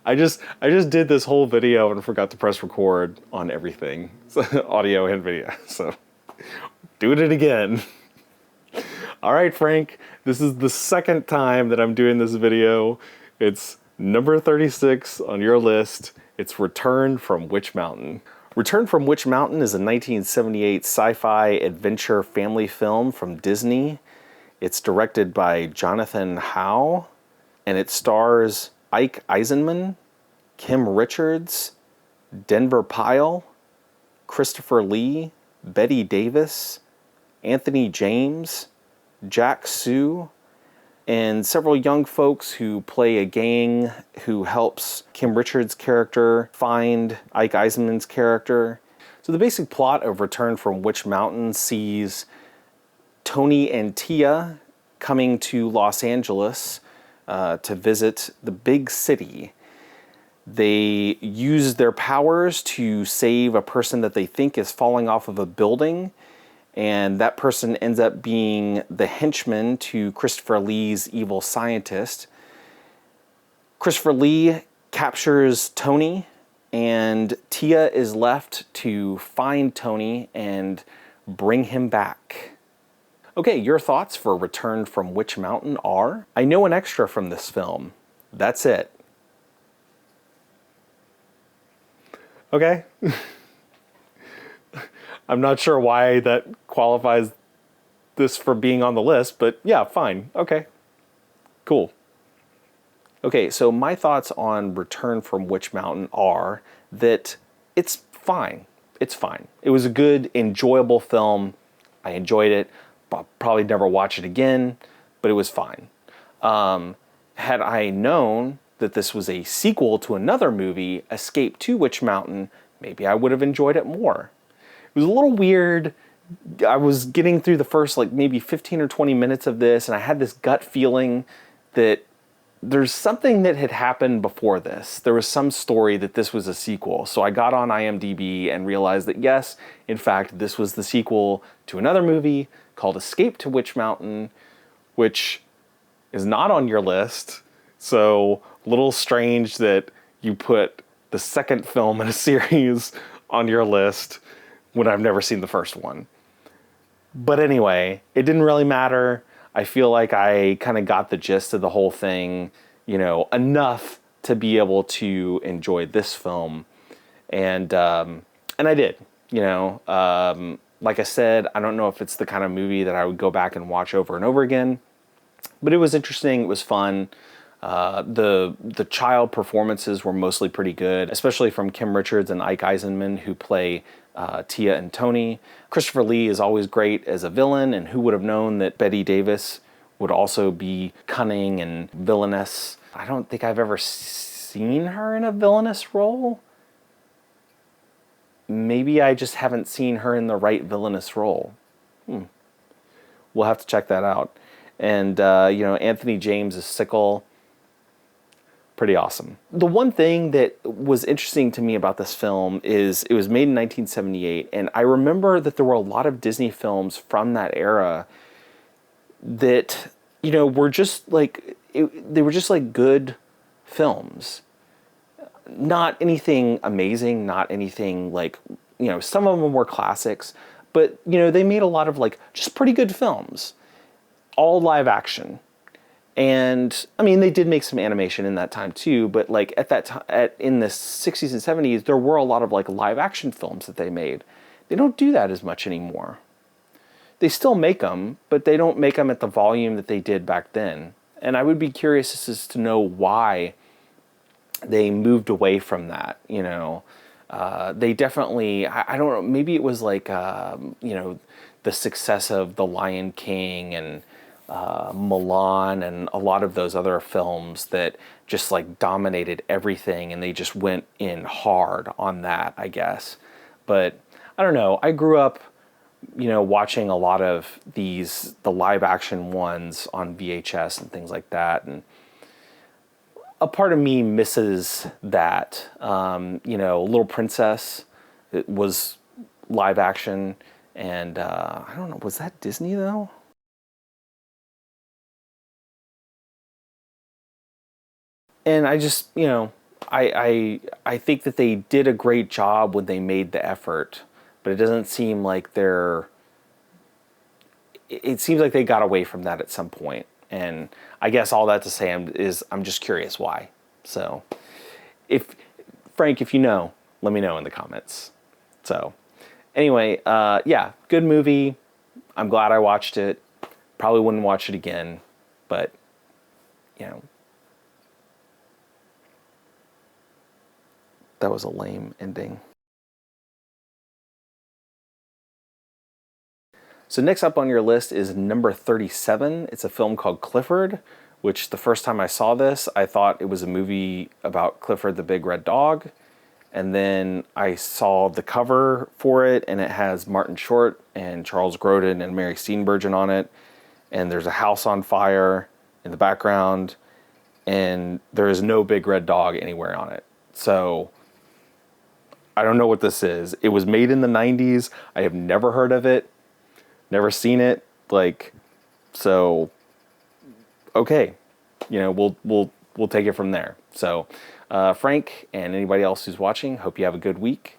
I just did this whole video and forgot to press record on everything, so, audio and video. So, doing it again. All right, Frank. This is the second time that I'm doing this video. It's number 36 on your list. It's Return from Witch Mountain. Return from Witch Mountain is a 1978 sci-fi adventure family film from Disney. It's directed by Jonathan Hough, and it stars Ike Eisenmann, Kim Richards, Denver Pyle, Christopher Lee, Bette Davis, Anthony James, Jack Sue, and several young folks who play a gang who helps Kim Richards' character find Ike Eisenmann's character. So the basic plot of Return from Witch Mountain sees Tony and Tia coming to Los Angeles to visit the big city. They use their powers to save a person that they think is falling off of a building, and that person ends up being the henchman to Christopher Lee's evil scientist. Christopher Lee captures Tony, and Tia is left to find Tony and bring him back. Okay, your thoughts for Return from Witch Mountain are: I know an extra from this film. That's it. Okay. I'm not sure why that qualifies this for being on the list, but yeah, fine. Okay. Cool. Okay, so my thoughts on Return from Witch Mountain are that it's fine. It's fine. It was a good, enjoyable film. I enjoyed it. I'll probably never watch it again, but it was fine. Had I known that this was a sequel to another movie, Escape to Witch Mountain, maybe I would have enjoyed it more. It was a little weird. I was getting through the first maybe 15 or 20 minutes of this, and I had this gut feeling that there's something that had happened before this. There was some story that this was a sequel. So I got on IMDb and realized that yes, in fact, this was the sequel to another movie called Escape to Witch Mountain, which is not on your list. So a little strange that you put the second film in a series on your list when I've never seen the first one. But anyway, it didn't really matter. I feel like I kind of got the gist of the whole thing, enough to be able to enjoy this film. And I did, like I said, I don't know if it's the kind of movie that I would go back and watch over and over again, but it was interesting. It was fun. The child performances were mostly pretty good, especially from Kim Richards and Ike Eisenmann, who play Tia and Tony. Christopher Lee is always great as a villain, and who would have known that Bette Davis would also be cunning and villainous. I don't think I've ever seen her in a villainous role. Maybe I just haven't seen her in the right villainous role. We'll have to check that out. And, Anthony James is Sickle. Pretty awesome. The one thing that was interesting to me about this film is it was made in 1978, and I remember that there were a lot of Disney films from that era that, were just they were just good films. Not anything amazing, not anything some of them were classics, but, they made a lot of just pretty good films, all live action. And I mean, they did make some animation in that time too, but at that time, in the 60s and 70s, there were a lot of live action films that they made. They don't do that as much anymore. They still make them, but they don't make them at the volume that they did back then. And I would be curious as to know why they moved away from that. They definitely, I don't know, maybe it was the success of The Lion King and Milan and a lot of those other films that just dominated everything, and they just went in hard on that, I guess. But I don't know, I grew up watching a lot of the live action ones on VHS and things like that, and a part of me misses that. Little Princess, it was live action, and I don't know, was that Disney though? And I just, I think that they did a great job when they made the effort, but it doesn't seem like it seems like they got away from that at some point. And I guess all that to say is I'm just curious why. So if Frank, if you know, let me know in the comments. So anyway, yeah, good movie. I'm glad I watched it. Probably wouldn't watch it again, but you know, that was a lame ending. So next up on your list is number 37. It's a film called Clifford, which the first time I saw this, I thought it was a movie about Clifford the big red dog. And then I saw the cover for it, and it has Martin Short and Charles Grodin and Mary Steenburgen on it. And there's a house on fire in the background, and there is no big red dog anywhere on it. So I don't know what this is. It was made in the 90s. I have never heard of it. Never seen it, like, so, okay, you know, we'll take it from there. So, Frank and anybody else who's watching, hope you have a good week.